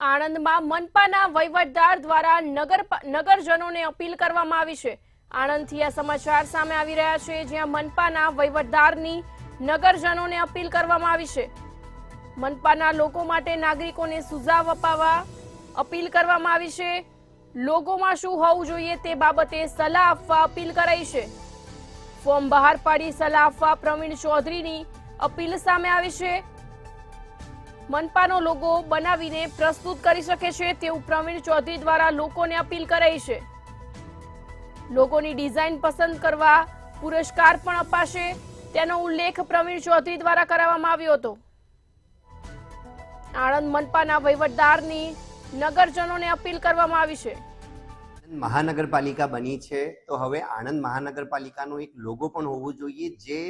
આણંદમાં મનપાના વહીવટદાર દ્વારા નગરજનોને અપીલ કરવામાં આવી છે। આણંદથી આ સમાચાર સામે આવી રહ્યા છે, જ્યાં મનપાના વહીવટદારની નગરજનોને અપીલ કરવામાં આવી છે। મનપાના લોકો માટે નાગરિકોને સુઝાવ અપાવવા અપીલ કરવામાં આવી છે। લોકોમાં શું હોવું જોઈએ તે બાબતે સલાહ આપવા અપીલ કરાઈ છે। ફોર્મ બહાર પાડી સલાહ આપવા પ્રવીણ ચૌધરીની અપીલ સામે આવી છે। મનપાનો લોગો બનાવીને પ્રસ્તુત કરી શકે છે તેવું પ્રવીણ ચૌધરી દ્વારા લોકોને અપીલ કરાઈ છે। લોગોની ડિઝાઇન પસંદ કરવા પુરસ્કાર પણ અપાશે, તેનો ઉલ્લેખ પ્રવીણ ચૌધરી દ્વારા કરાવવામાં આવ્યો હતો। આણંદ મનપાના વહીવટદારની નગરજનોને અપીલ કરવામાં આવી છે। મહાનગરપાલિકા બની છે તો હવે આણંદ મહાનગરપાલિકાનો એક લોગો પણ હોવો જોઈએ જે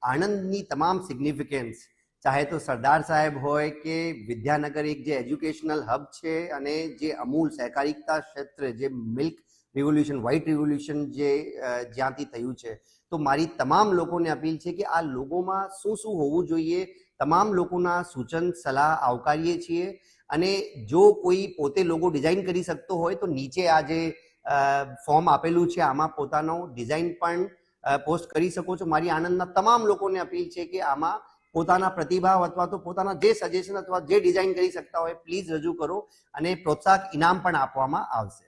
આણંદની તમામ સિગ્નિફિકન્સ, ચાહે તો સરદાર સાહેબ હોય કે વિદ્યાનગર એક જે એજ્યુકેશનલ હબ છે અને જે અમૂલ સહકારિતા ક્ષેત્ર જે મિલ્ક રિવોલ્યુશન, વ્હાઇટ રિવોલ્યુશન જે જ્યાંથી થયું છે, તો મારી તમામ લોકોને અપીલ છે કે આ લોગોમાં શું શું હોવું જોઈએ, તમામ લોકોના સૂચન સલાહ આવકારીએ છીએ। અને જો કોઈ પોતે લોગો ડિઝાઇન કરી શકતો હોય તો નીચે આ જે ફોર્મ આપેલું છે આમાં પોતાનો ડિઝાઇન પણ પોસ્ટ કરી શકો છો। મારી આણંદના તમામ લોકોને અપીલ છે કે આમાં પોતાના પ્રતિભાવ અથવા તો પોતાના જે સજેશન અથવા જે ડિઝાઇન કરી શકતા હોય પ્લીઝ રજૂ કરો અને પ્રોત્સાહક ઇનામ પણ આપવામાં આવશે।